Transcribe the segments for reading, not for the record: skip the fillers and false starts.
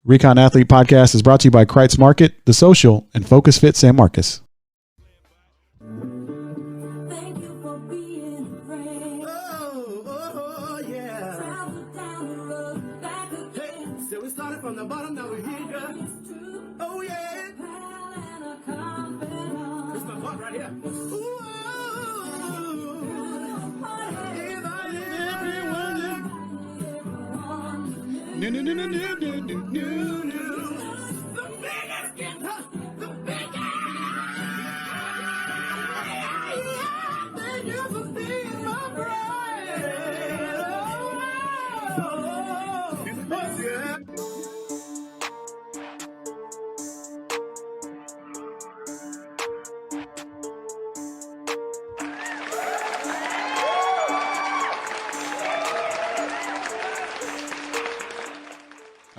Recon Athlete Podcast is brought to you by Kreitz Market, The Social, and Focus Fit San Marcos.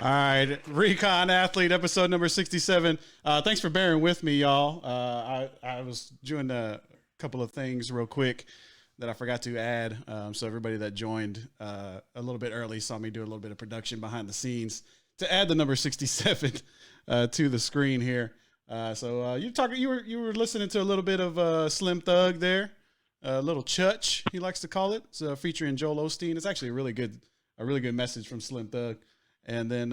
All right, Recon Athlete, episode number 67. Thanks for bearing with me, y'all. I was doing a couple of things real quick that I forgot to add. So everybody that joined a little bit early saw me do a little bit of production behind the scenes to add the number 67 to the screen here. So you were listening to a little bit of Slim Thug there, a little Chutch, he likes to call it. It's featuring Joel Osteen. It's actually a really good message from Slim Thug. And then,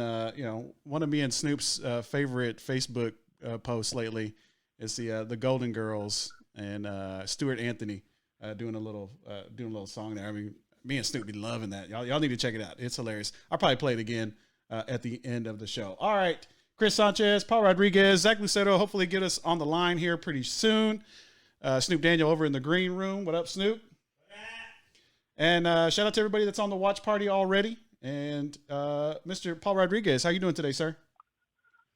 one of me and Snoop's favorite Facebook posts lately is the Golden Girls and Stuart Anthony doing a little song there. I mean, me and Snoop be loving that. Y'all need to check it out. It's hilarious. I'll probably play it again at the end of the show. All right, Chris Sanchez, Paul Rodriguez, Zach Lucero, hopefully get us on the line here pretty soon. Snoop Daniel over in the green room. What up, Snoop? And shout out to everybody that's on the watch party already. And Mr. Paul Rodriguez, how you doing today, sir?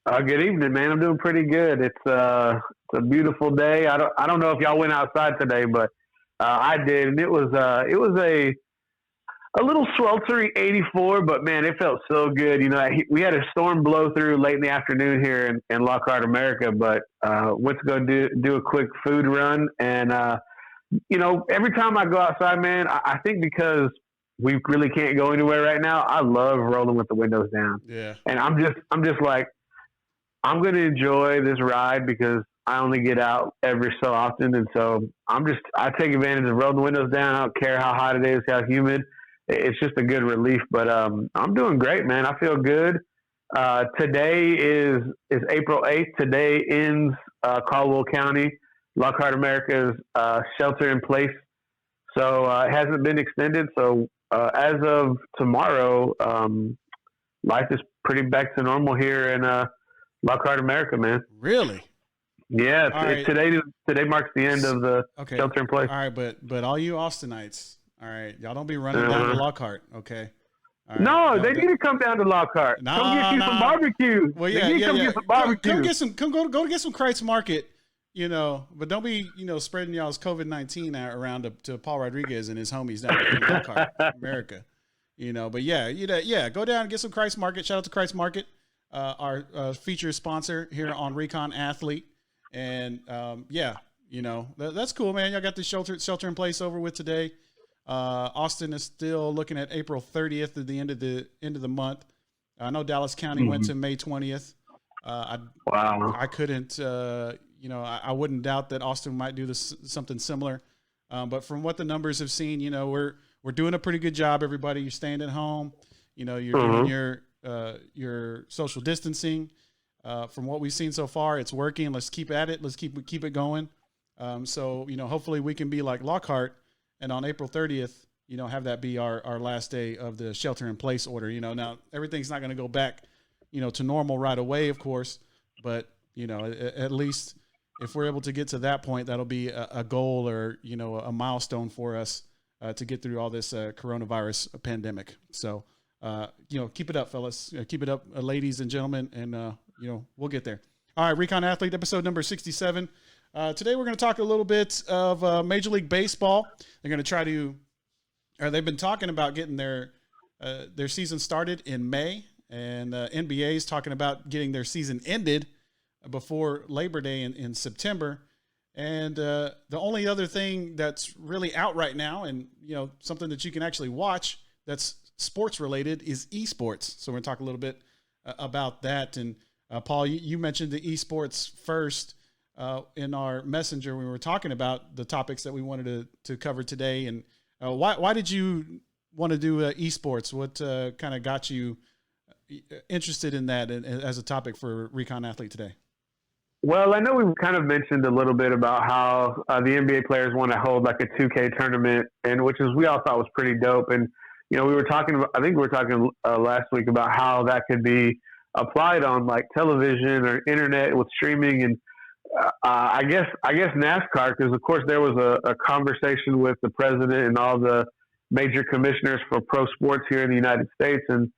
Good evening, man. I'm doing pretty good. It's a beautiful day. I don't know if y'all went outside today, but I did, and it was a little sweltery 84, but man, it felt so good. You know, we had a storm blow through late in the afternoon here in Lockhart, America, but went to go do a quick food run, and every time I go outside, man, I think because we really can't go anywhere right now, I love rolling with the windows down. Yeah. And I'm just like, I'm going to enjoy this ride because I only get out every so often. And so I take advantage of rolling the windows down. I don't care how hot it is, how humid. It's just a good relief, but I'm doing great, man. I feel good. Today is April 8th. Today ends Caldwell County, Lockhart, America's shelter in place. So it hasn't been extended. So as of tomorrow, life is pretty back to normal here in Lockhart, America, man. Really? Yeah. Today marks the end of the shelter in place. All right, but all you Austinites, all right, y'all don't be running down to Lockhart, okay? Right. No, they need to come down to Lockhart. Come get you some barbecue. Well, get some barbecue. Go get some Kreitz Market. But don't be, spreading y'all's COVID-19 around to Paul Rodriguez and his homies down in Lockhart, America. But go down and get some Kreitz Market. Shout out to Kreitz Market, our featured sponsor here on Recon Athlete. And that's cool, man. Y'all got the shelter in place over with today. Austin is still looking at April 30th at the end of the month. I know Dallas County went to May 20th. Wow. I couldn't. I wouldn't doubt that Austin might do something similar. But from what the numbers have seen, we're doing a pretty good job. Everybody, you're staying at home. You're doing your social distancing. From what we've seen so far, it's working. Let's keep at it. Let's keep it going. Hopefully we can be like Lockhart, and on April 30th, have that be our last day of the shelter in place order. Now everything's not going to go back, to normal right away, of course, but at least if we're able to get to that point, that'll be a goal or, a milestone for us to get through all this coronavirus pandemic. So, keep it up, fellas. Keep it up, ladies and gentlemen, and, we'll get there. All right, Recon Athlete, episode number 67. Today we're going to talk a little bit of Major League Baseball. They're going to they've been talking about getting their season started in May, and NBA is talking about getting their season ended before Labor Day in September. And the only other thing that's really out right now, and something that you can actually watch that's sports related, is esports. So we're going to talk a little bit about that. And Paul, you mentioned the esports first in our messenger when we were talking about the topics that we wanted to cover today. And why did you want to do esports? What kind of got you interested in that as a topic for Recon Athlete today? Well, I know we've kind of mentioned a little bit about how the NBA players want to hold like a 2K tournament, and which is we all thought was pretty dope. And we were talking about, I think we were talking last week about how that could be applied on like television or internet with streaming. And I guess NASCAR, because of course there was a conversation with the president and all the major commissioners for pro sports here in the United States, and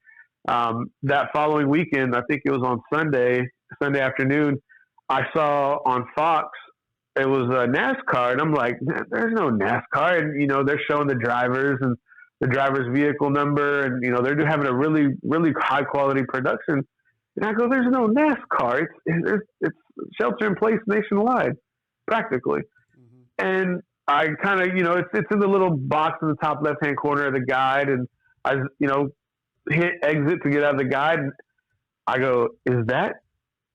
that following weekend, I think it was on Sunday afternoon, I saw on Fox, it was NASCAR, and I'm like, there's no NASCAR. And, they're showing the drivers and the driver's vehicle number, and, they're having a really, really high quality production. And I go, there's no NASCAR. It's shelter in place nationwide, practically. Mm-hmm. And I kind of, it's in the little box in the top left-hand corner of the guide, and I, hit exit to get out of the guide, and I go, is that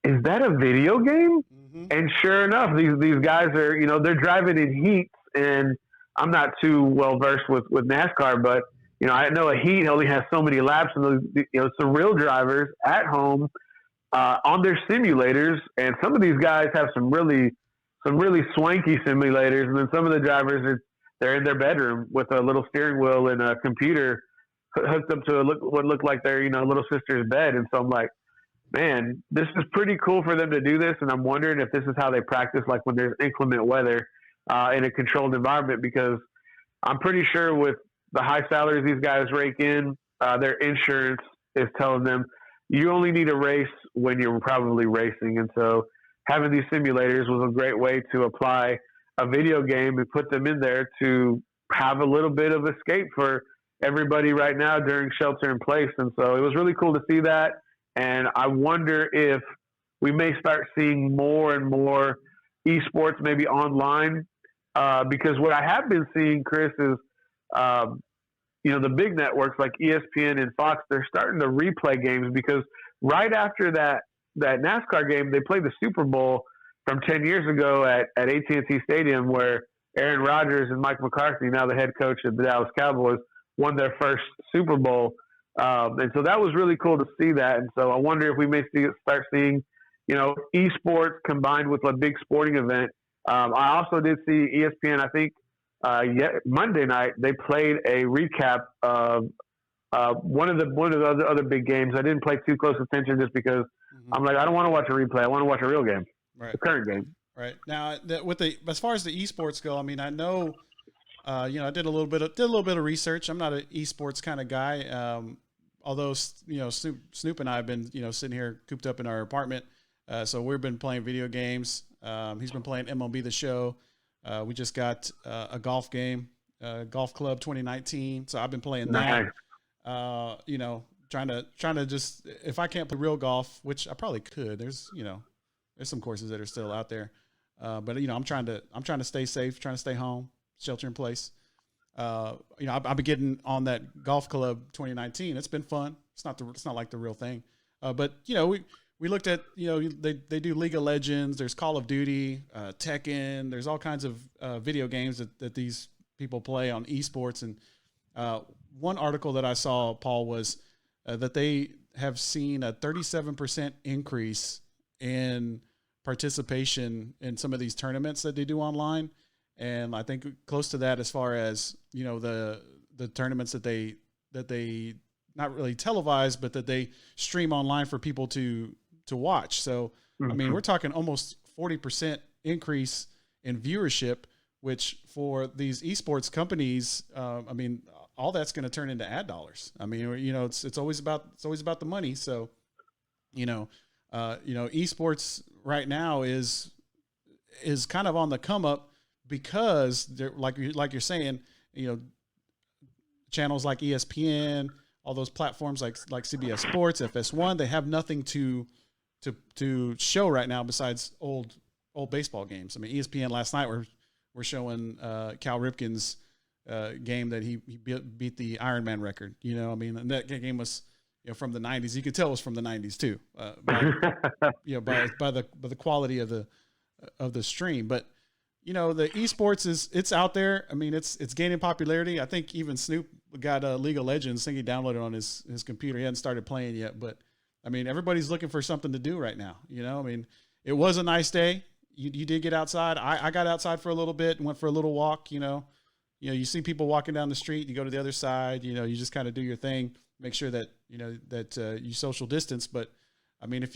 a video game? Mm-hmm. And sure enough, these guys are, they're driving in heats, and I'm not too well versed with NASCAR, but I know a heat only has so many laps, and it's the real drivers at home on their simulators, and some of these guys have some really swanky simulators, and then some of the drivers they're in their bedroom with a little steering wheel and a computer hooked up to what looked like their little sister's bed. And so I'm like, man, this is pretty cool for them to do this, and I'm wondering if this is how they practice, like when there's inclement weather in a controlled environment, because I'm pretty sure with the high salaries these guys rake in, their insurance is telling them you only need a race when you're probably racing. And so having these simulators was a great way to apply a video game and put them in there to have a little bit of escape for everybody right now during shelter in place. And so it was really cool to see that. And I wonder if we may start seeing more and more esports maybe online, because what I have been seeing, Chris, is the big networks like ESPN and Fox, they're starting to replay games, because right after that NASCAR game, they played the Super Bowl from 10 years ago at AT&T Stadium, where Aaron Rodgers and Mike McCarthy, now the head coach of the Dallas Cowboys, won their first Super Bowl. And so that was really cool to see that. And so I wonder if we may start seeing, esports combined with a big sporting event. I also did see ESPN, I think, Monday night, they played a recap of one of the other big games. I didn't pay too close attention just because I'm like, I don't want to watch a replay. I want to watch a real game, right? The current game. Right now, as far as the esports go, I mean, I know, I did a little bit of research. I'm not an esports kind of guy, although Snoop and I have been sitting here cooped up in our apartment, so we've been playing video games. He's been playing MLB The Show. We just got a golf game, Golf Club 2019. So I've been playing that. Trying to just, if I can't play real golf, which I probably could. There's some courses that are still out there, but I'm trying to stay safe, trying to stay home, shelter in place. I've been getting on that Golf Club 2019. It's been fun. It's not like the real thing, but we looked at, they do League of Legends, there's Call of Duty, Tekken, there's all kinds of video games that these people play on esports. And one article that I saw, Paul, was that they have seen a 37% increase in participation in some of these tournaments that they do online. And I think close to that as far as, the tournaments that they not really televise, but that they stream online for people to watch. So, I mean, we're talking almost 40% increase in viewership, which for these esports companies, I mean, all that's going to turn into ad dollars. I mean, it's always about the money. So, esports right now is kind of on the come up, because they're like you're saying, channels like ESPN, all those platforms like CBS Sports, FS1, they have nothing to show right now besides old baseball games. I mean, ESPN last night we're showing Cal Ripken's game that he beat the Ironman record. I mean, and that game was from the 90s. You could tell it was from the 90s too, by the quality of the stream. But the esports it's out there. I mean, it's gaining popularity. I think even Snoop got League of Legends. I think he downloaded on his computer. He hadn't started playing yet, but I mean, everybody's looking for something to do right now. I mean, it was a nice day. You did get outside. I got outside for a little bit and went for a little walk. You see people walking down the street. You go to the other side. You just kind of do your thing. Make sure that you social distance. But I mean,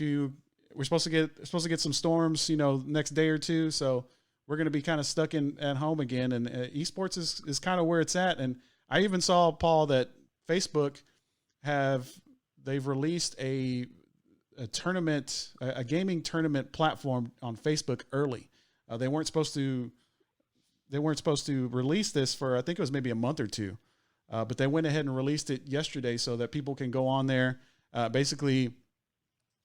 we're supposed to get some storms, next day or two. So we're going to be kind of stuck at home again. And esports is kind of where it's at. And I even saw, Paul, that Facebook they've released a tournament, a gaming tournament platform on Facebook early. They weren't supposed to release this for, I think it was maybe a month or two. But they went ahead and released it yesterday so that people can go on there, basically,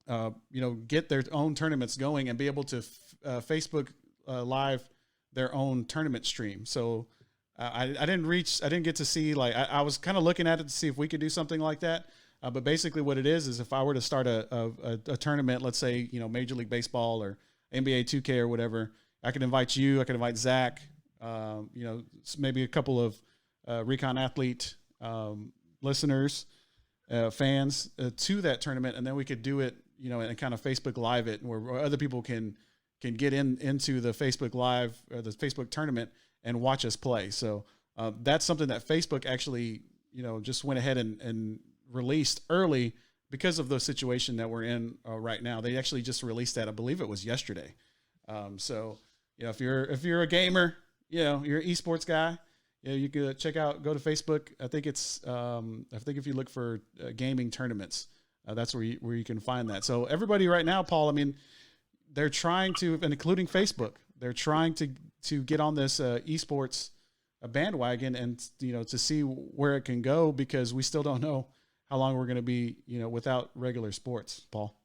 get their own tournaments going and be able to Facebook live their own tournament stream. So I didn't get to see, like, I was kind of looking at it to see if we could do something like that. But basically what it is if I were to start a tournament, let's say, Major League Baseball or NBA 2K or whatever, I could invite you, I could invite Zach, maybe a couple of Recon Athlete listeners, fans to that tournament, and then we could do it, and kind of Facebook Live it, where other people can get into the Facebook Live, the Facebook tournament, and watch us play. So that's something that Facebook actually, just went ahead and released early because of the situation that we're in right now. They actually just released that. I believe it was yesterday. So if you're a gamer, you're an esports guy, you could go to Facebook. I think if you look for gaming tournaments, that's where you can find that. So everybody right now, Paul, I mean, they're trying to, and including Facebook, they're trying to get on this esports bandwagon and, to see where it can go, because we still don't know how long we're going to be, without regular sports, Paul.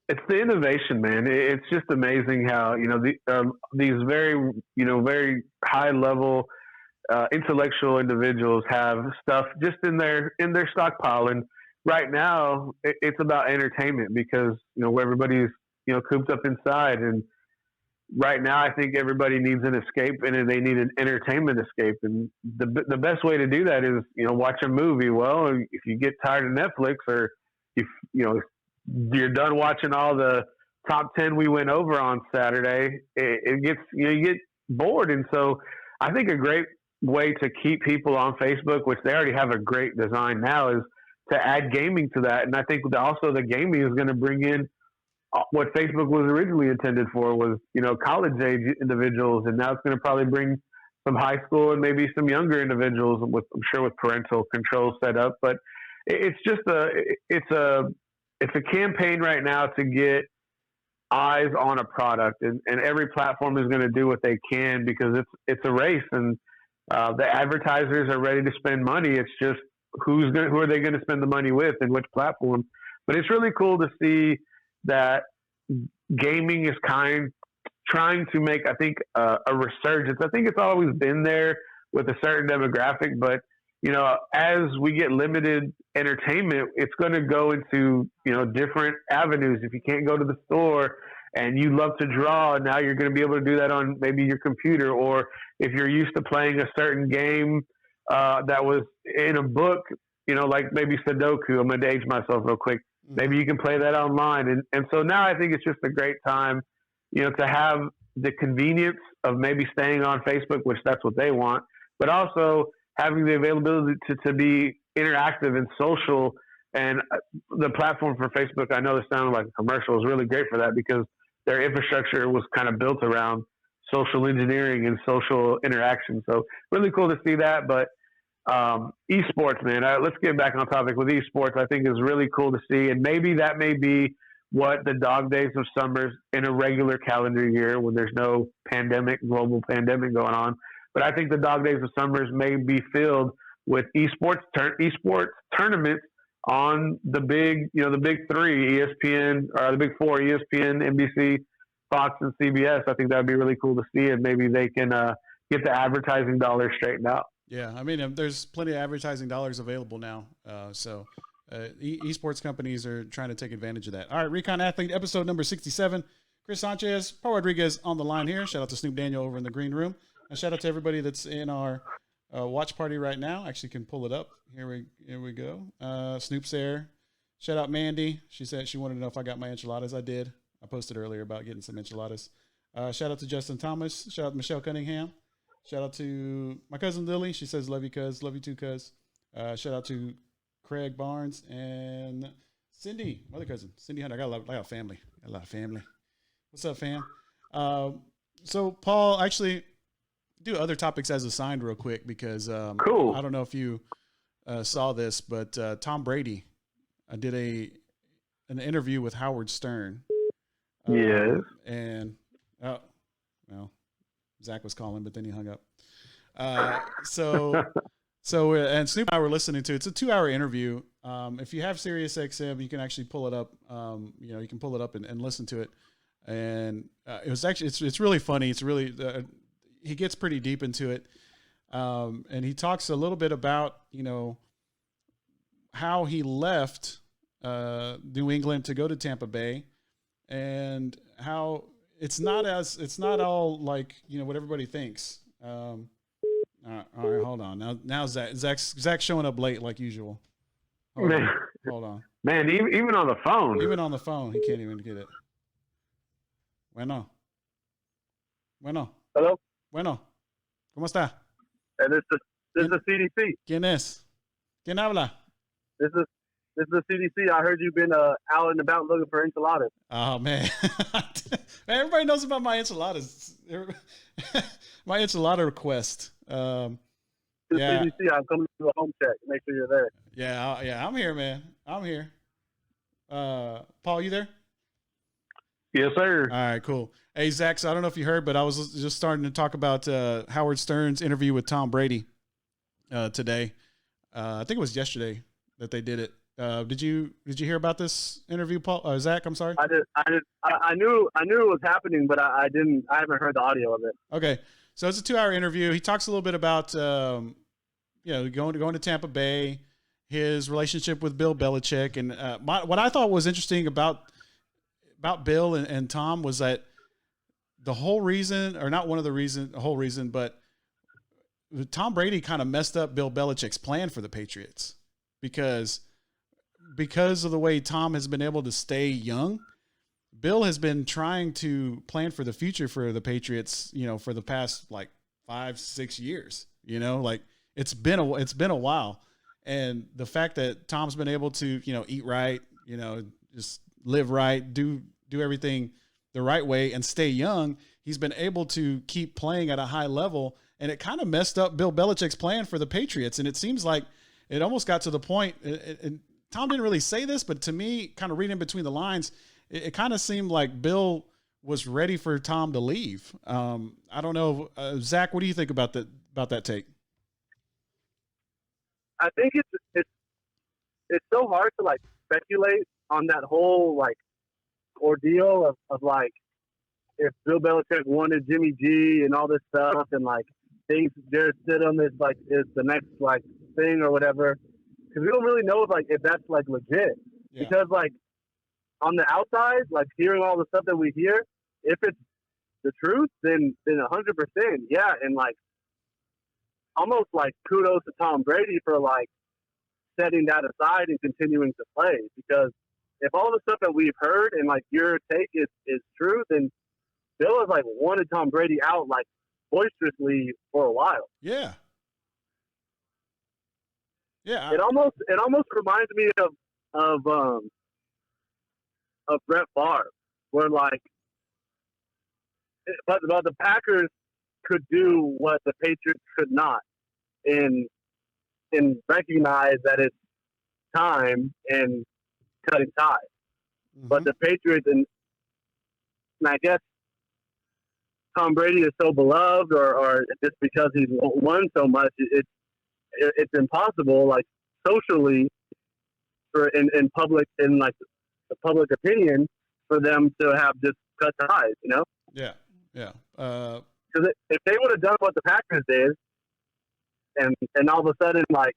It's the innovation, man. It's just amazing how, these very, very high level, intellectual individuals have stuff just in their stockpile. And right now it's about entertainment because, where everybody's, cooped up inside. And right now I think everybody needs an escape, and they need an entertainment escape. And the best way to do that is, watch a movie. Well, if you get tired of Netflix, or if, you're done watching all the top 10 we went over on Saturday, it gets, you get bored. And so I think a great way to keep people on Facebook, which they already have a great design now, is to add gaming to that. And I think also the gaming is going to bring in what Facebook was originally intended for, was, college age individuals. And now it's going to probably bring some high school and maybe some younger individuals with parental controls set up. But it's just it's a campaign right now to get eyes on a product, and every platform is going to do what they can, because it's a race, and the advertisers are ready to spend money. It's just who are they going to spend the money with, and which platform. But it's really cool to see that gaming is trying to make, I think, a resurgence. I think it's always been there with a certain demographic, but as we get limited entertainment, it's going to go into, different avenues. If you can't go to the store and you love to draw, now you're going to be able to do that on maybe your computer. Or if you're used to playing a certain game that was in a book, like maybe Sudoku, I'm going to age myself real quick. Maybe you can play that online. And so now I think it's just a great time, to have the convenience of maybe staying on Facebook, which that's what they want, but also having the availability to be interactive and social. And the platform for Facebook, I know this sounded like a commercial, is really great for that, because their infrastructure was kind of built around social engineering and social interaction. So really cool to see that. But esports, man, let's get back on topic with esports. I think is really cool to see. And maybe that may be what the dog days of summers in a regular calendar year, when there's no global pandemic going on. But I think the dog days of summers may be filled with esports tournaments on the big three, ESPN, or the big four, ESPN, NBC, Fox, and CBS. I think that would be really cool to see, and maybe they can get the advertising dollars straightened out. Yeah, I mean, there's plenty of advertising dollars available now. So, Esports companies are trying to take advantage of that. All right, Recon Athlete, episode number 67. Chris Sanchez, Paul Rodriguez on the line here. Shout out to Snoop Daniel over in the green room. And shout out to everybody that's in our watch party right now. Actually, can pull it up. Here we go. Snoop's there. Shout out Mandy. She said she wanted to know if I got my enchiladas. I did. I posted earlier about getting some enchiladas. Shout out to Justin Thomas. Shout out to Michelle Cunningham. Shout out to my cousin Lily. She says, love you, cuz. Love you too, cuz. Shout out to Craig Barnes and Cindy, my other cousin, Cindy Hunter. I got a lot of family. Got a lot of family. What's up, fam? So, Paul, actually, do other topics as assigned real quick because cool. I don't know if you saw this, but Tom Brady did an interview with Howard Stern. Yes. And, well, Zach was calling, but then he hung up. So and Snoop and I were listening to it. It's a 2-hour interview. If you have Sirius XM, you can actually pull it up. You can pull it up and listen to it. And it was actually it's really funny. It's really he gets pretty deep into it, and he talks a little bit about how he left New England to go to Tampa Bay, and how it's not all like what everybody thinks. All right, hold on. Now Zach's showing up late like usual. Hold on. Man, even on the phone. Even on the phone, he can't even get it. Bueno. Hello. Bueno. ¿Cómo está? And this is the CDC. ¿Quién es? ¿Quién habla? This is the CDC. I heard you've been out and about looking for enchiladas. Oh man, everybody knows about my enchiladas. My enchilada request. CDC, I'm coming to do a home check. Make sure you're there. Yeah, I'm here, man. I'm here. Paul, you there? Yes, sir. All right, cool. Hey, Zach, so I don't know if you heard, but I was just starting to talk about Howard Stern's interview with Tom Brady today. I think it was yesterday that they did it. Did you hear about this interview, Paul? Zach, I'm sorry. I did. I knew it was happening, but I haven't heard the audio of it. Okay, so it's a 2-hour interview. He talks a little bit about going to Tampa Bay, his relationship with Bill Belichick, and what I thought was interesting about Bill and Tom was that the whole reason, or not one of the whole reason, but Tom Brady kind of messed up Bill Belichick's plan for the Patriots because of the way Tom has been able to stay young. Bill has been trying to plan for the future for the Patriots, for the past like 5-6 years, like it's been a while. And the fact that Tom's been able to, eat right, just live right, do everything the right way and stay young, he's been able to keep playing at a high level. And it kind of messed up Bill Belichick's plan for the Patriots. And it seems like it almost got to the point, and Tom didn't really say this, but to me, kind of reading between the lines, it kind of seemed like Bill was ready for Tom to leave. I don't know. Zach, what do you think about that take? I think it's so hard to like speculate on that whole like ordeal of like if Bill Belichick wanted Jimmy G and all this stuff and like things Jared Stidham is like is the next like thing or whatever, because we don't really know if that's like legit. Yeah. Because like on the outside, like hearing all the stuff that we hear, if it's the truth, then 100%, yeah, and like almost like kudos to Tom Brady for like setting that aside and continuing to play, because if all the stuff that we've heard and like your take is true, then Bill has like wanted Tom Brady out like boisterously for a while. Yeah. Yeah. It almost reminds me of Brett Favre, where like, but the Packers could do what the Patriots could not, and recognize that it's time and cutting ties. Mm-hmm. But the Patriots, and I guess Tom Brady is so beloved, or just because he's won so much, it's impossible, like socially, for in public, in like the public opinion, for them to have just cut ties. Yeah. Yeah. Because if they would have done what the Packers did, and all of a sudden, like,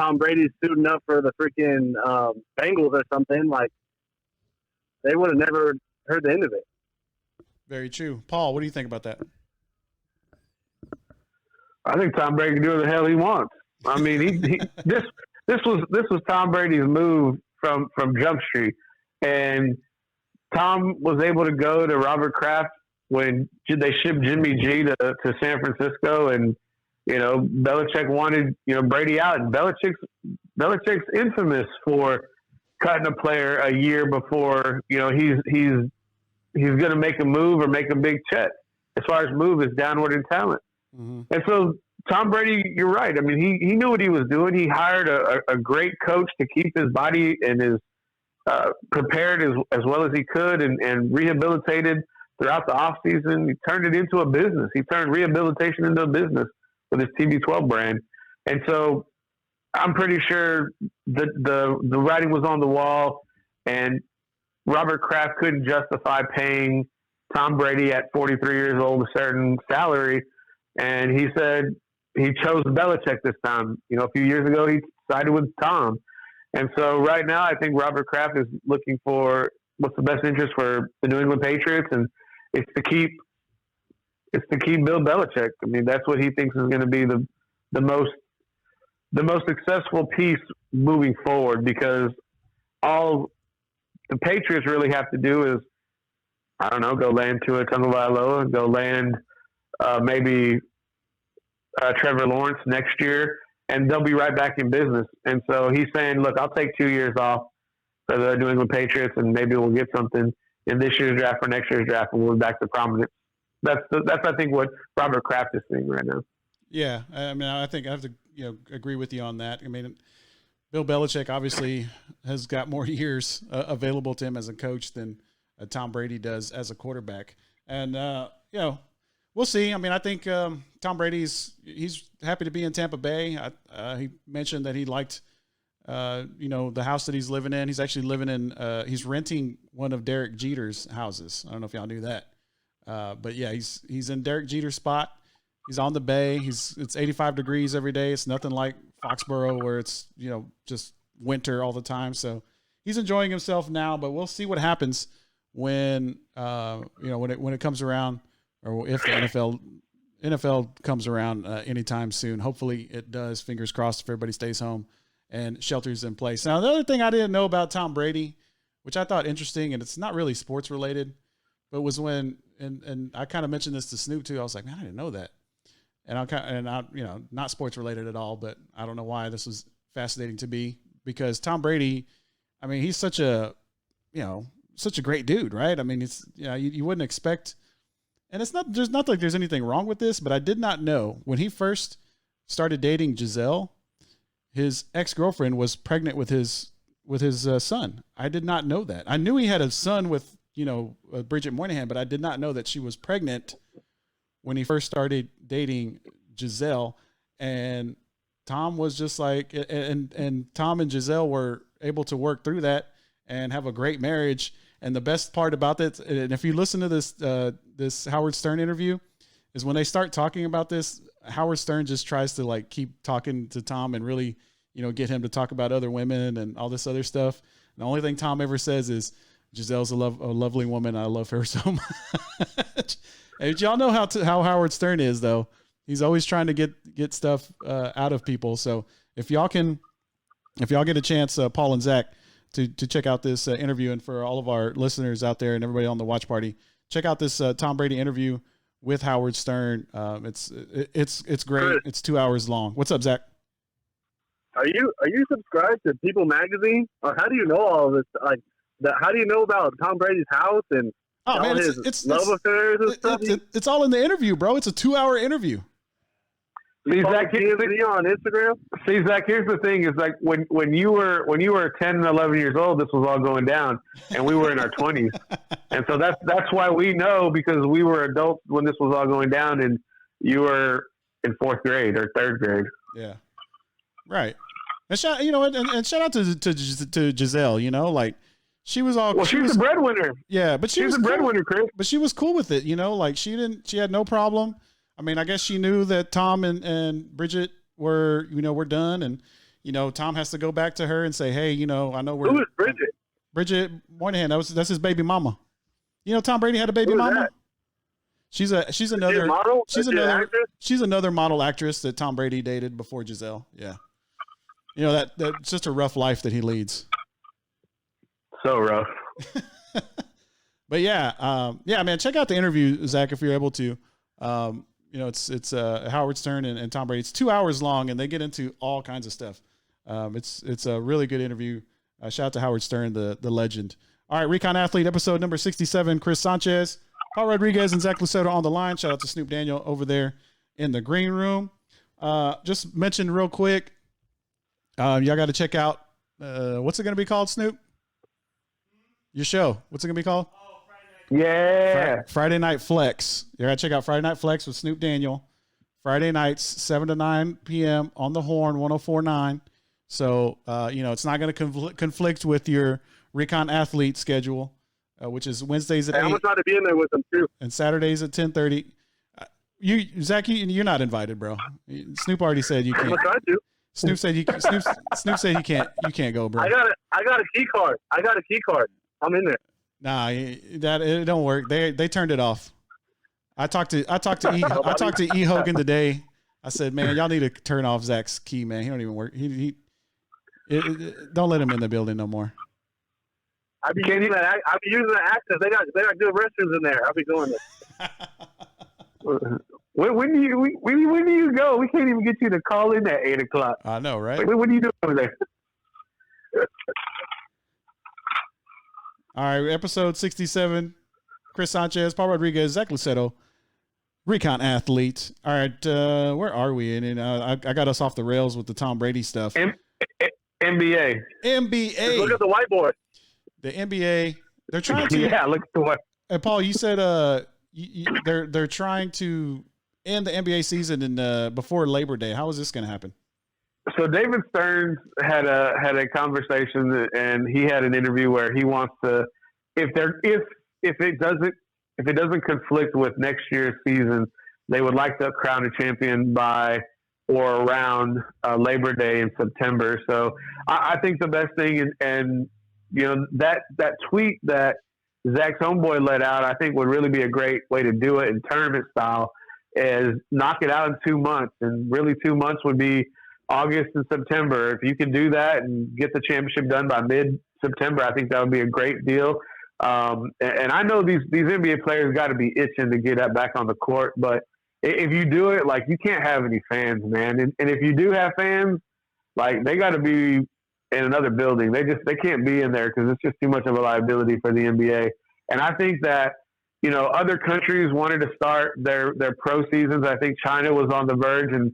Tom Brady's suiting up for the freaking Bengals or something, like they would have never heard the end of it. Very true. Paul, what do you think about that? I think Tom Brady can do what the hell he wants. I mean, this was Tom Brady's move from Jump Street, and Tom was able to go to Robert Kraft when they shipped Jimmy G to San Francisco, and Belichick wanted Brady out, and Belichick's infamous for cutting a player a year before he's going to make a move or make a big check. As far as move is downward in talent. Mm-hmm. And so Tom Brady, you're right. I mean, he knew what he was doing. He hired a great coach to keep his body and his prepared as well as he could, and rehabilitated throughout the offseason. He turned it into a business. He turned rehabilitation into a business with his TB12 brand. And so I'm pretty sure that the writing was on the wall, and Robert Kraft couldn't justify paying Tom Brady at 43 years old a certain salary. And he said he chose Belichick this time. A few years ago, he sided with Tom. And so right now, I think Robert Kraft is looking for what's the best interest for the New England Patriots, and it's to keep Bill Belichick. I mean, that's what he thinks is going to be the most successful piece moving forward, because all the Patriots really have to do is, I don't know, go land Tua Tagovailoa, go land maybe Trevor Lawrence next year, and they'll be right back in business. And so he's saying, look, I'll take 2 years off for the New England Patriots, and maybe we'll get something in this year's draft or next year's draft, and we'll be back to prominence. That's I think what Robert Kraft is seeing right now. Yeah, I mean, I think I have to agree with you on that. I mean, Bill Belichick obviously has got more years available to him as a coach than Tom Brady does as a quarterback, and we'll see. I mean, I think Tom Brady's he's happy to be in Tampa Bay. He mentioned that he liked the house that he's living in. He's actually living in he's renting one of Derek Jeter's houses. I don't know if y'all knew that. But yeah, he's in Derek Jeter's spot. He's on the bay. It's 85 degrees every day. It's nothing like Foxborough where it's, just winter all the time. So he's enjoying himself now, but we'll see what happens when it comes around, or if the NFL comes around anytime soon. Hopefully it does. Fingers crossed if everybody stays home and shelters in place. Now, the other thing I didn't know about Tom Brady, which I thought interesting, and it's not really sports related, but was when, and I kind of mentioned this to Snoop too. I was like, man, I didn't know that. And I not sports related at all, but I don't know why this was fascinating to me, because Tom Brady, I mean, he's such a great dude, right? I mean, it's, you wouldn't expect, and there's not like there's anything wrong with this, but I did not know when he first started dating Giselle, his ex-girlfriend was pregnant with his son. I did not know that. I knew he had a son with, Bridget Moynihan, but I did not know that she was pregnant when he first started dating Giselle. And Tom was just like, and Tom and Giselle were able to work through that and have a great marriage. And the best part about that, and if you listen to this Howard Stern interview, is when they start talking about this, Howard Stern just tries to like keep talking to Tom and really, get him to talk about other women and all this other stuff. And the only thing Tom ever says is, Giselle's a lovely woman. I love her so much. Hey, y'all know how Howard Stern is, though. He's always trying to get stuff out of people. So if y'all get a chance, Paul and Zach, to check out this interview, and for all of our listeners out there and everybody on the watch party, check out this Tom Brady interview with Howard Stern. It's great. It's 2 hours long. What's up, Zach? Are you subscribed to People Magazine, or how do you know all of this? Like, how do you know about Tom Brady's house and all his love affairs and stuff? It's all in the interview, bro. It's a 2 hour interview. See, Zach, on Instagram. See, Zach, here's the thing: is like when you were 10 and 11 years old, this was all going down, and we were in our 20s, and so that's why we know, because we were adults when this was all going down, and you were in 4th grade or 3rd grade. Yeah, right. And shout out to Giselle. Like. She was all. Well, she's a breadwinner. Yeah, but she's a breadwinner, Chris. But she was cool with it, Like she had no problem. I mean, I guess she knew that Tom and Bridget were done, and Tom has to go back to her and say, hey, I know we're. Who is Bridget? Bridget Moynihan. That's his baby mama. Tom Brady had a baby mama. That? She's another model. She's another model actress that Tom Brady dated before Giselle. Yeah. That's just a rough life that he leads. So rough. But yeah, man, check out the interview, Zach, if you're able to. It's Howard Stern and Tom Brady. It's 2 hours long, and they get into all kinds of stuff. It's a really good interview. Shout out to Howard Stern, the legend. All right, Recon Athlete, episode number 67. Chris Sanchez, Paul Rodriguez, and Zach Luceto on the line. Shout out to Snoop Daniel over there in the green room. Just mention real quick, y'all got to check out, what's it going to be called, Snoop? Your show. What's it going to be called? Yeah. Friday Night Flex. You got to check out Friday Night Flex with Snoop Daniel. Friday nights, 7 to 9 p.m. on the Horn, 104.9. So, it's not going to conflict with your Recon Athlete schedule, which is Wednesdays at 8. I'm going to try to be in there with them, too. And Saturdays at 10:30. Zach, you're not invited, bro. Snoop already said you can't. I'm going to try to. Snoop said you can't go, bro. I got a key card. I'm in there. Nah, it don't work. They turned it off. I talked to E Hogan today. I said, man, y'all need to turn off Zach's key, man. He don't even work. Don't let him in the building no more. I be using that access. They got good restrooms in there. I'll be going there. When do you go? We can't even get you to call in at 8:00. I know, right? What are you doing over there? All right, episode 67. Chris Sanchez, Paul Rodriguez, Zach Luceto, Recon Athlete. All right, where are we? And I got us off the rails with the Tom Brady stuff. NBA. NBA. Look at the whiteboard. The NBA. They're trying to. Yeah, look at the whiteboard. And Paul, you said they're trying to end the NBA season in before Labor Day. How is this going to happen? So David Stern had a conversation, and he had an interview where he wants to, if it doesn't conflict with next year's season, they would like to crown a champion by or around Labor Day in September. So I think the best thing, and that tweet that Zach's homeboy let out, I think would really be a great way to do it in tournament style, is knock it out in 2 months, and really 2 months would be August and September. If you can do that and get the championship done by mid-September, I think that would be a great deal. And I know these NBA players got to be itching to get back on the court, but if you do it, like, you can't have any fans, man. And if you do have fans, like, they got to be in another building. They can't be in there because it's just too much of a liability for the NBA. And I think that, other countries wanted to start their pro seasons. I think China was on the verge, and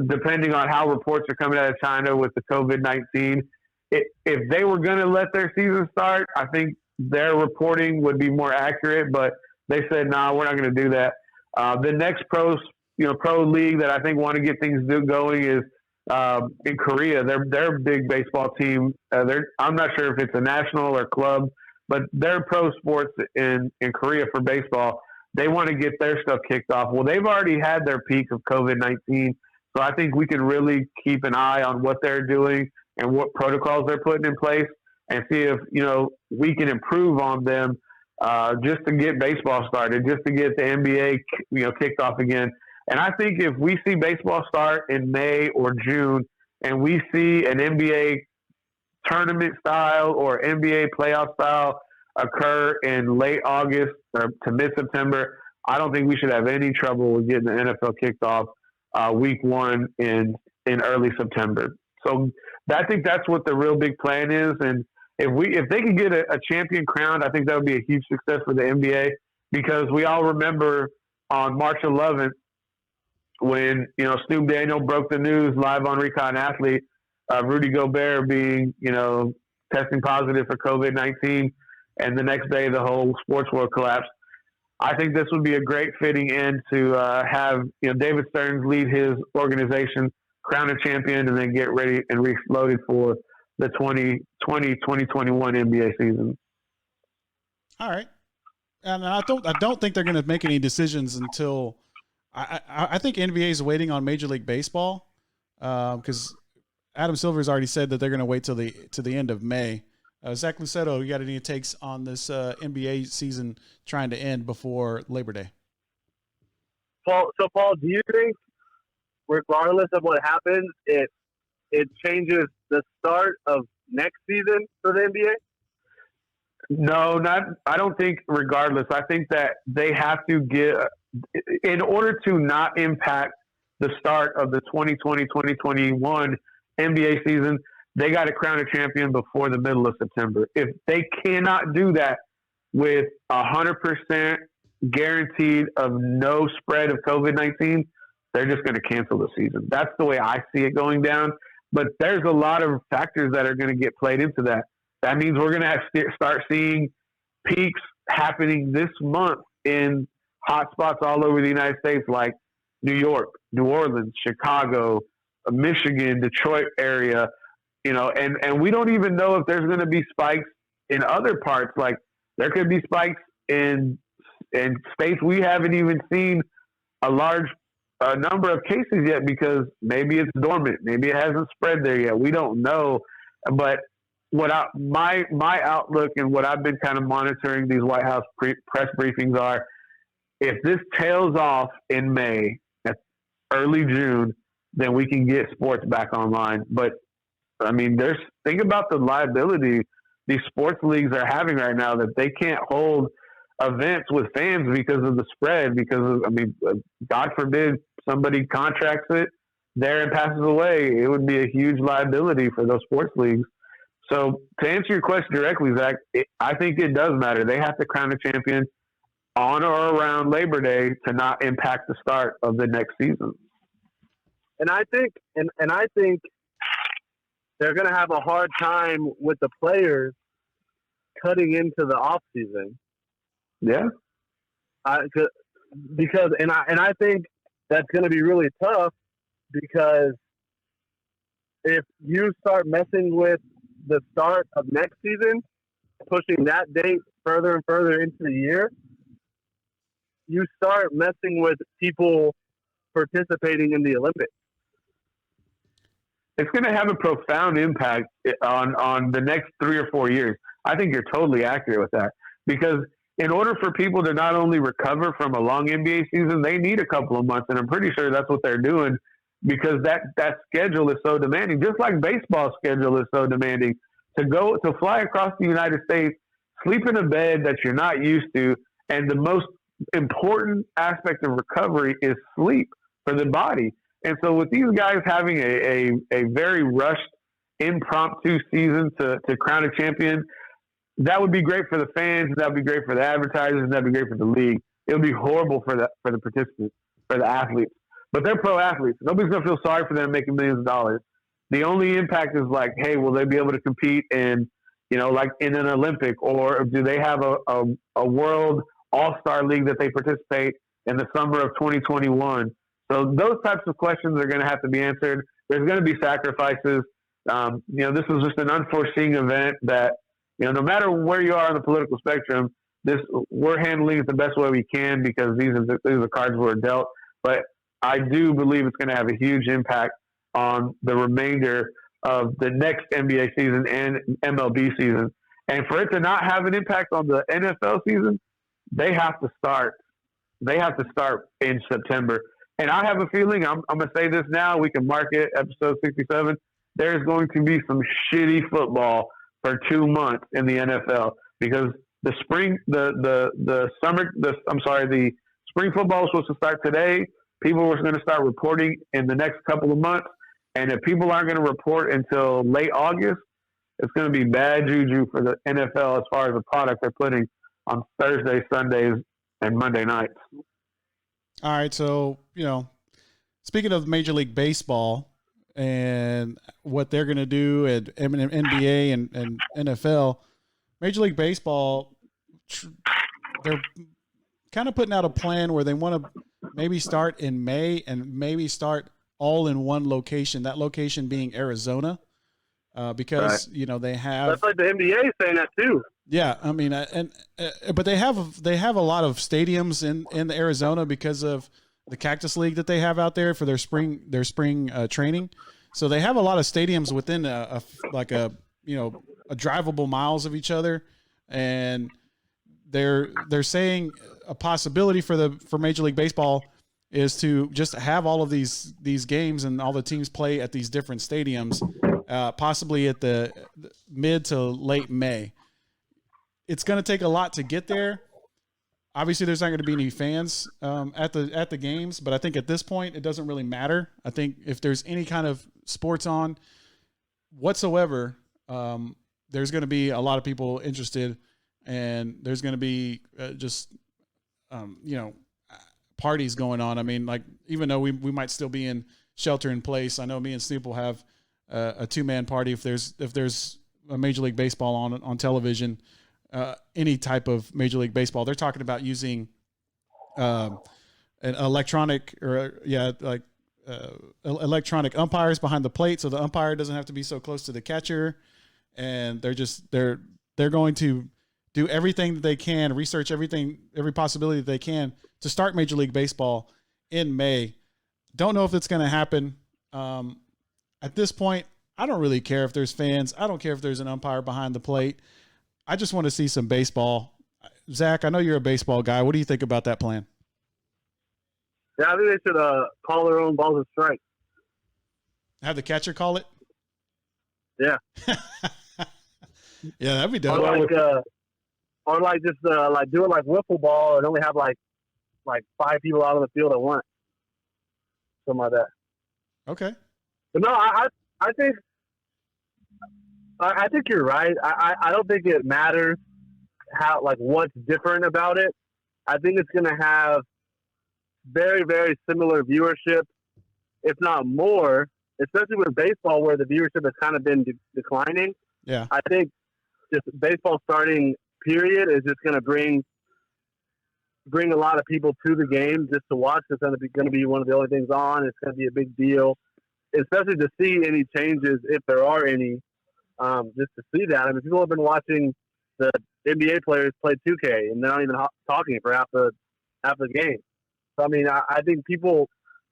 depending on how reports are coming out of China with the COVID-19, if they were going to let their season start, I think their reporting would be more accurate. But they said, "No, we're not going to do that." The next pro league that I think want to get things going is in Korea. Their big baseball team. I'm not sure if it's a national or club, but their pro sports in Korea for baseball, they want to get their stuff kicked off. Well, they've already had their peak of COVID-19. So I think we can really keep an eye on what they're doing and what protocols they're putting in place, and see if, we can improve on them just to get baseball started, just to get the NBA, kicked off again. And I think if we see baseball start in May or June, and we see an NBA tournament style or NBA playoff style occur in late August or to mid-September, I don't think we should have any trouble with getting the NFL kicked off week 1 in early September. So I think that's what the real big plan is. And if they can get a champion crowned, I think that would be a huge success for the NBA, because we all remember on March 11th when, Snoop Daniel broke the news live on Recon Athlete, Rudy Gobert being, testing positive for COVID-19, and the next day the whole sports world collapsed. I think this would be a great fitting end to have David Stearns lead his organization, crown a champion, and then get ready and reloaded for the 2020-2021 NBA season. All right, and I don't think they're going to make any decisions until I think NBA is waiting on Major League Baseball, because Adam Silver's already said that they're going to wait till the end of May. Zach Luceto, you got any takes on this NBA season trying to end before Labor Day? Paul, do you think, regardless of what happens, it changes the start of next season for the NBA? No, I don't think regardless. I think that they have to in order to not impact the start of the 2020-2021 NBA season, they got to crown a champion before the middle of September. If they cannot do that with 100% guaranteed of no spread of COVID-19, they're just going to cancel the season. That's the way I see it going down. But there's a lot of factors that are going to get played into that. That means we're going to start seeing peaks happening this month in hotspots all over the United States, like New York, New Orleans, Chicago, Michigan, Detroit area, and we don't even know if there's going to be spikes in other parts. Like there could be spikes in states we haven't even seen a large number of cases yet because maybe it's dormant, maybe it hasn't spread there yet. We don't know, but my outlook and what I've been kind of monitoring these White House press briefings are, if this tails off in May, early June, then we can get sports back online. But I mean, think about the liability these sports leagues are having right now, that they can't hold events with fans because of the spread. God forbid somebody contracts it there and passes away. It would be a huge liability for those sports leagues. So to answer your question directly, Zach, I think it does matter. They have to crown a champion on or around Labor Day to not impact the start of the next season. And I think they're going to have a hard time with the players cutting into the off season. Yeah. Because I think that's going to be really tough, because if you start messing with the start of next season, pushing that date further and further into the year, you start messing with people participating in the Olympics. It's going to have a profound impact on the next 3 or 4 years. I think you're totally accurate with that, because in order for people to not only recover from a long NBA season, they need a couple of months, and I'm pretty sure that's what they're doing, because that schedule is so demanding. Just like baseball schedule is so demanding, to fly across the United States, sleep in a bed that you're not used to, and the most important aspect of recovery is sleep for the body. And so with these guys having a very rushed, impromptu season to crown a champion, that would be great for the fans, that would be great for the advertisers, and that would be great for the league. It would be horrible for the participants, for the athletes. But they're pro athletes. Nobody's going to feel sorry for them making millions of dollars. The only impact is like, hey, will they be able to compete in, like in an Olympic, or do they have a world all-star league that they participate in the summer of 2021? So those types of questions are going to have to be answered. There's going to be sacrifices. This is just an unforeseen event that, no matter where you are on the political spectrum, we're handling it the best way we can, because these are the cards we're dealt. But I do believe it's going to have a huge impact on the remainder of the next NBA season and MLB season. And for it to not have an impact on the NFL season, they have to start in September. And I have a feeling, I'm going to say this now, we can mark it, episode 67, there's going to be some shitty football for 2 months in the NFL, because the spring football was supposed to start today. People were going to start reporting in the next couple of months. And if people aren't going to report until late August, it's going to be bad juju for the NFL as far as the product they're putting on Thursdays, Sundays, and Monday nights. All right. So, speaking of Major League Baseball and what they're going to do at NBA and NFL, Major League Baseball, they're kind of putting out a plan where they want to maybe start in May and maybe start all in one location, that location being Arizona, because, right. They have. That's like the NBA saying that too. Yeah. I mean, but they have a lot of stadiums in Arizona because of the Cactus League that they have out there for their spring training. So they have a lot of stadiums within a drivable miles of each other, and they're saying a possibility for Major League Baseball is to just have all of these games and all the teams play at these different stadiums, possibly at the mid to late May. It's going to take a lot to get there. Obviously, there's not going to be any fans at the games, but I think at this point, it doesn't really matter. I think if there's any kind of sports on whatsoever, there's going to be a lot of people interested, and there's going to be parties going on. I mean, like, even though we might still be in shelter in place, I know me and Snoop will have a 2-man party if there's a Major League Baseball on television. Any type of Major League Baseball, they're talking about using an electronic electronic umpires behind the plate, so the umpire doesn't have to be so close to the catcher, and they're going to do everything that they can, research every possibility that they can to start Major League Baseball in May. Don't know if it's going to happen. At this point, I don't really care if there's fans. I don't care if there's an umpire behind the plate. I just want to see some baseball. Zach, I know you're a baseball guy. What do you think about that plan? Yeah, I think they should call their own balls and strikes. Have the catcher call it? Yeah. Yeah, that'd be dope. Or just do it like wiffle ball and only have like 5 people out on the field at once. Something like that. Okay. But no, I think you're right. I don't think it matters what's different about it. I think it's going to have very, very similar viewership, if not more, especially with baseball where the viewership has kind of been declining. Yeah. I think just baseball starting period is just going to bring a lot of people to the game just to watch. It's going to be one of the only things on. It's going to be a big deal, especially to see any changes, if there are any. Just to see that. I mean, people have been watching the NBA players play 2K, and they're not even talking for half the game. So, I mean, I think people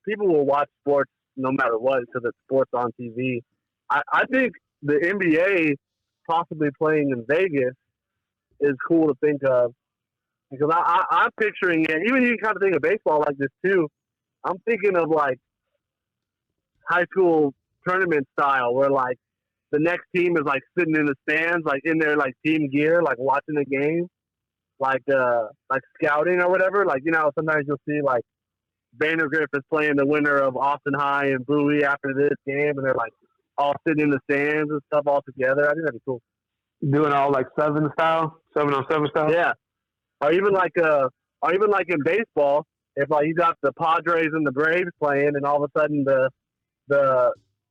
will watch sports no matter what because it's sports on TV. I think the NBA possibly playing in Vegas is cool to think of because I'm picturing it. Even you kind of think of baseball like this too. I'm thinking of like high school tournament style where like the next team is like sitting in the stands, like in their like team gear, like watching the game, like scouting or whatever. Like, sometimes you'll see like Vandergrift is playing the winner of Austin High and Bowie after this game, and they're like all sitting in the stands and stuff all together. I think that'd be cool. Doing all like 7 style, 7-on-7 style. Yeah, or even like in baseball, if like you got the Padres and the Braves playing, and all of a sudden the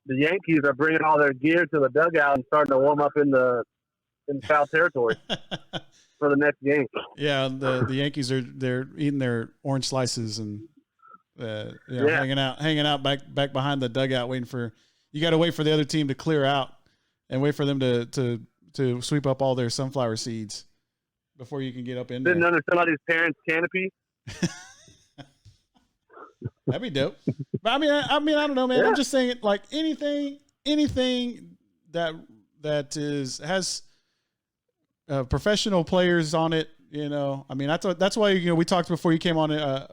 Yankees are bringing all their gear to the dugout and starting to warm up in foul territory for the next game. Yeah, the Yankees they're eating their orange slices and hanging out back behind the dugout, waiting for you. Got to wait for the other team to clear out and wait for them to sweep up all their sunflower seeds before you can get up in there. Sitting under somebody's parents' canopy. That'd be dope. But I mean, I don't know, man. Yeah. I'm just saying, like anything that has professional players on it. I mean, that's why we talked before you came on.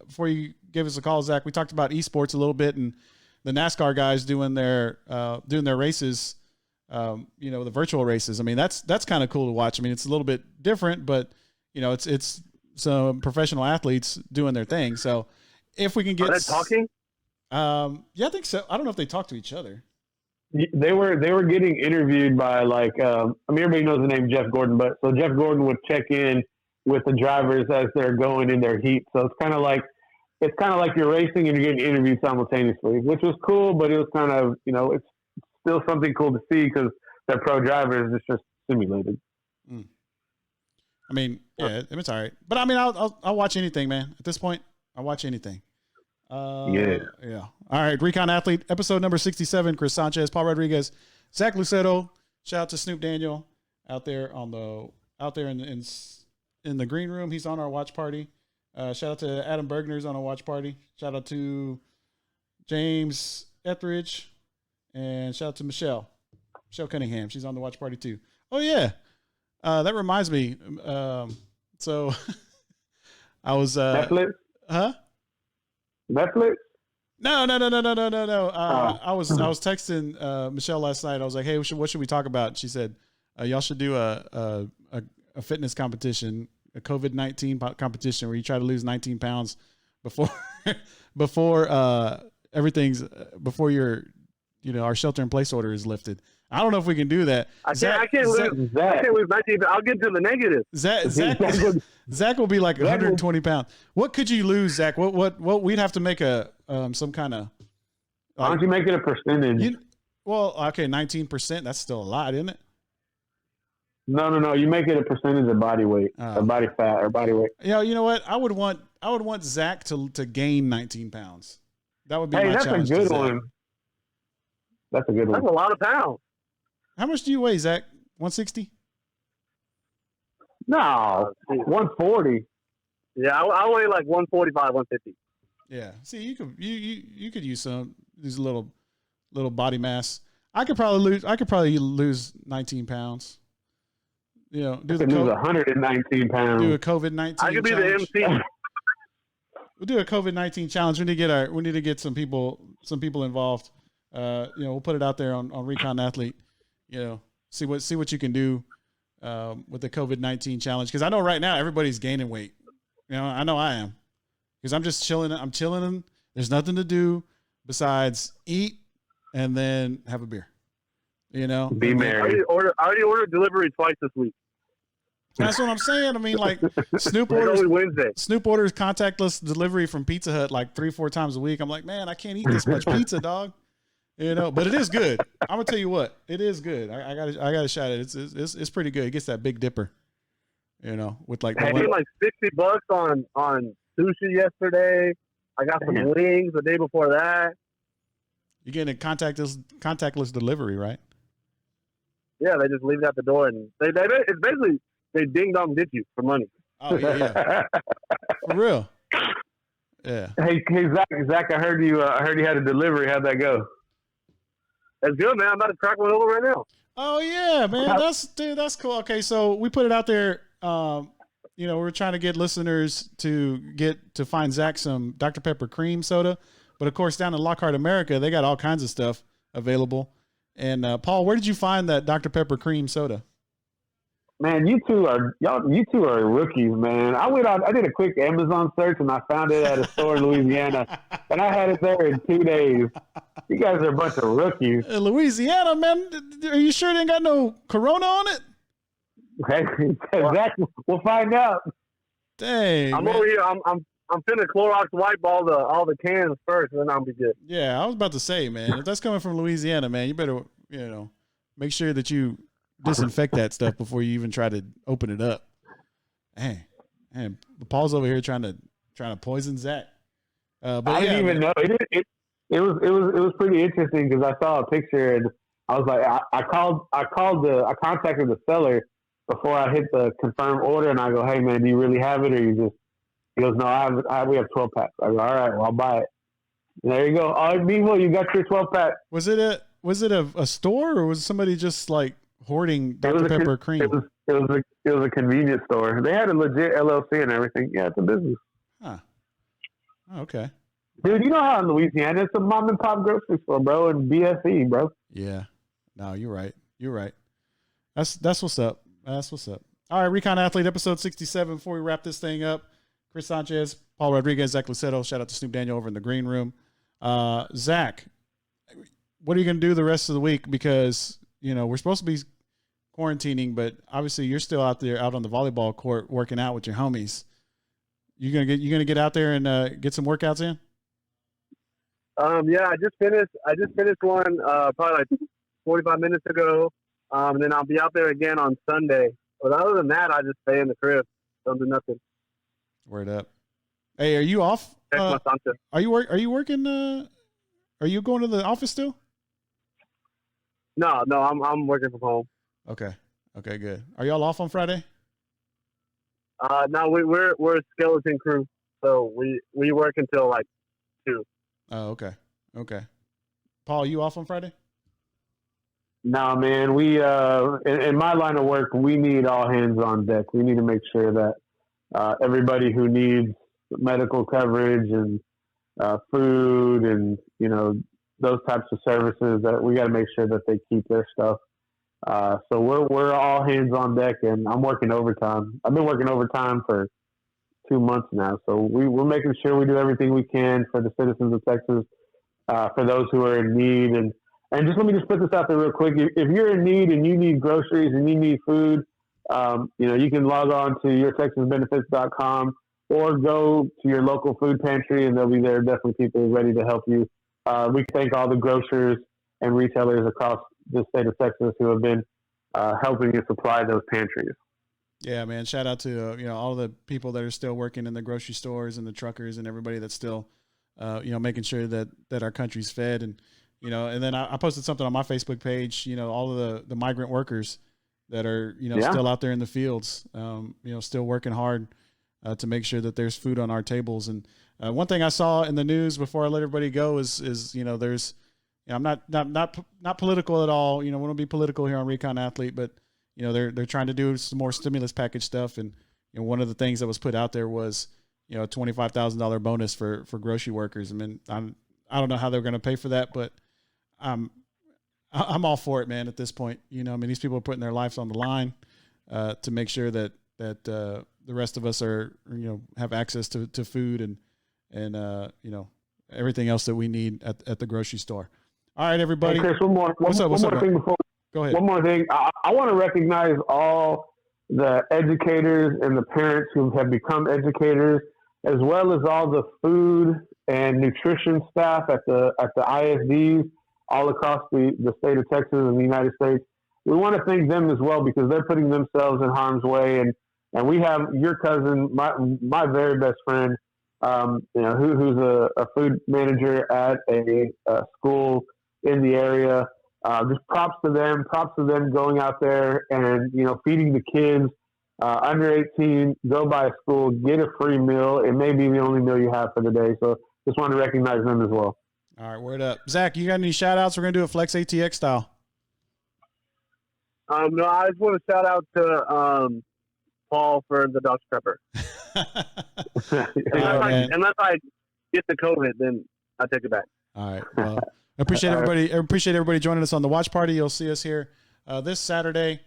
Before you gave us a call, Zach. We talked about esports a little bit and the NASCAR guys doing their races. The virtual races. I mean, that's kind of cool to watch. I mean, it's a little bit different, but it's some professional athletes doing their thing. So. If we can get talking, yeah, I think so. I don't know if they talk to each other. They were getting interviewed by I mean, everybody knows the name Jeff Gordon, but so Jeff Gordon would check in with the drivers as they're going in their heat. So it's kind of like you're racing and you're getting interviewed simultaneously, which was cool, but it was kind of it's still something cool to see because they're pro drivers. It's just simulated. Mm. I mean, yeah, it's all right. But I mean, I'll watch anything, man. At this point, I'll watch anything. Yeah. All right. Recon Athlete, episode number 67. Chris Sanchez, Paul Rodriguez, Zach Lucetto. Shout out to Snoop Daniel out there in the green room. He's on our watch party. Shout out to Adam Bergner's on our watch party. Shout out to James Etheridge And shout out to Michelle Cunningham. She's on the watch party too. Oh yeah. That reminds me. So I was, Netflix? huh? Netflix? No. I was texting Michelle last night. I was like, "Hey, what should we talk about?" She said, "Y'all should do a fitness competition, a COVID-19 competition where you try to lose 19 pounds before before your our shelter in place order is lifted." I don't know if we can do that. I can't lose 19. I'll get to the negative. Zach will be like 120 pounds. What could you lose, Zach? What we'd have to make a some kind of. Why don't you make it a percentage? 19%. That's still a lot, isn't it? No. You make it a percentage of body weight, or body fat, or body weight. Yeah, you know what? I would want Zach to gain 19 pounds. That would be my challenge. That's a good one. That's a good one. That's a lot of pounds. How much do you weigh, Zach? 160? No, 140. Yeah, I weigh like 145, 150. Yeah. See, you could use these little body mass. I could probably lose 19 pounds. Do lose 119 pounds. Do a COVID-19. I could be challenge. the MC. We'll do a COVID-19 challenge. We need to get some people involved. We'll put it out there on Recon Athlete. See what you can do with the COVID-19 challenge. Because I know right now everybody's gaining weight. I know I am. Because I'm just chilling. I'm chilling. There's nothing to do besides eat and then have a beer. Be merry. I already ordered delivery twice this week. That's what I'm saying. I mean, like Snoop orders contactless delivery from Pizza Hut like 3-4 times a week. I'm like, man, I can't eat this much pizza, dog. But it is good. I'm gonna tell you what, it is good. I gotta shout it. It's pretty good. It gets that Big Dipper. With like I paid like $60 on sushi yesterday. I got some wings the day before that. You're getting a contactless delivery, right? Yeah, they just leave it at the door, and it's basically they ding dong ditch you for money. Oh yeah. For real. Yeah. Hey Zach, I heard you had a delivery. How'd that go? That's good, man. I'm about to crack one over right now. Oh yeah, man. That's cool. Okay, so we put it out there. We're trying to get listeners to find Zach some Dr. Pepper cream soda, but of course down in Lockhart, America, they got all kinds of stuff available. And Paul, where did you find that Dr. Pepper cream soda? Man, you two are rookies, man. I did a quick Amazon search and I found it at a store in Louisiana, and I had it there in 2 days. You guys are a bunch of rookies. Louisiana, man. Are you sure they ain't got no Corona on it? Zach, we'll find out. Dang, I'm over here. I'm finna Clorox wipe all the cans first, and then I'll be good. Yeah, I was about to say, man, if that's coming from Louisiana, man, you better make sure that you disinfect that stuff before you even try to open it up. Man, Paul's over here trying to poison Zach. But I didn't even know it was pretty interesting because I saw a picture and I was like, I contacted the seller before I hit the confirm order, and I go, hey man, do you really have it, or you just? He goes, no, we have 12 packs. I go, all right, well I'll buy it. And there you go. Oh, Bevo, you got your 12 pack. Was it a store, or was somebody just like hoarding Dr. Pepper cream? It was a convenience store. They had a legit LLC and everything. Yeah, it's a business. Huh. Oh, okay. Dude, you know how in Louisiana it's a mom and pop grocery store, bro, and BSE, bro. Yeah. No, you're right. That's what's up. That's what's up. All right, Recon Athlete, episode 67. Before we wrap this thing up, Chris Sanchez, Paul Rodriguez, Zach Luceto. Shout out to Snoop Daniel over in the green room. Zach, what are you going to do the rest of the week? Because, we're supposed to be quarantining, but obviously you're still out on the volleyball court working out with your homies. You gonna get out there and get some workouts in? Yeah, I just finished one probably like 45 minutes ago. And then I'll be out there again on Sunday. But other than that, I just stay in the crib. Don't do nothing. Word up. Hey, are you off? Are you working? Are you going to the office still? No, I'm working from home. Okay, good. Are y'all off on Friday? No, we're a skeleton crew, so we work until like 2. Oh, okay. Paul, you off on Friday? No, man, we in my line of work, we need all hands on deck. We need to make sure that everybody who needs medical coverage and food and those types of services, that we got to make sure that they keep their stuff. So we're all hands on deck, and I'm working overtime. I've been working overtime for 2 months now, so we're making sure we do everything we can for the citizens of Texas, for those who are in need. And just let me just put this out there real quick. If you're in need and you need groceries and you need food, you can log on to yourtexasbenefits.com or go to your local food pantry, and they'll be there. Definitely people ready to help you. We thank all the grocers and retailers across the state of Texas who have been helping you supply those pantries. Yeah, man. Shout out to all the people that are still working in the grocery stores and the truckers and everybody that's still making sure that our country's fed. And and then I posted something on my Facebook page. All of the migrant workers that are still out there in the fields, still working hard to make sure that there's food on our tables. And one thing I saw in the news before I let everybody go is there's I'm not political at all. We don't be political here on Recon Athlete, but they're trying to do some more stimulus package stuff. And one of the things that was put out there was a $25,000 bonus for grocery workers. I mean, I don't know how they're going to pay for that, but I'm all for it, man. At this point, these people are putting their lives on the line to make sure that the rest of us are have access to food and everything else that we need at the grocery store. All right, everybody. Hey, Chris, one more thing before. Go ahead. One more thing. I want to recognize all the educators and the parents who have become educators, as well as all the food and nutrition staff at the ISDs all across the state of Texas and the United States. We want to thank them as well, because they're putting themselves in harm's way. And we have your cousin, my very best friend, who's a food manager at a school in the area. Just props to them going out there and feeding the kids under 18. Go by a school, get a free meal. It may be the only meal you have for the day. So just want to recognize them as well. All right, word up. Zach, you got any shout outs? We're gonna do it Flex ATX style. No, I just want to shout out to Paul for the Dutch pepper. Unless I get the COVID, then I take it back. All right. Well, appreciate everybody joining us on the watch party. You'll see us here this Saturday,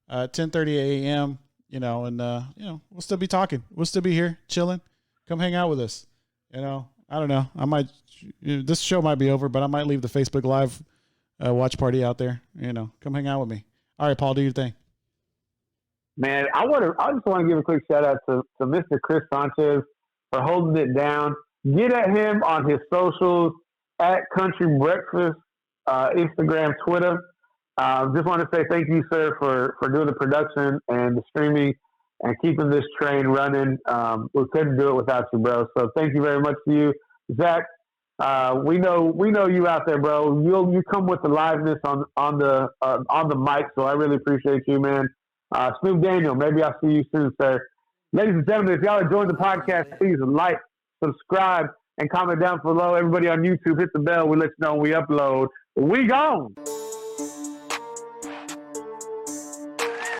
10:30 a.m. We'll still be talking. We'll still be here chilling. Come hang out with us. I don't know. I might. This show might be over, but I might leave the Facebook Live watch party out there. Come hang out with me. All right, Paul, do your thing. Man, I just want to give a quick shout out to Mr. Chris Sanchez for holding it down. Get at him on his socials at Country Breakfast, Instagram, Twitter. Just want to say thank you, sir, for doing the production and the streaming and keeping this train running. We couldn't do it without you, bro. So thank you very much to you, Zach. We know you out there, bro. You come with the liveness on the mic, so I really appreciate you, man. Snoop Daniel, maybe I'll see you soon, sir. Ladies and gentlemen, if y'all are enjoying the podcast, please like, subscribe, and comment down below. Everybody on YouTube, hit the bell. We let you know when we upload. We gone.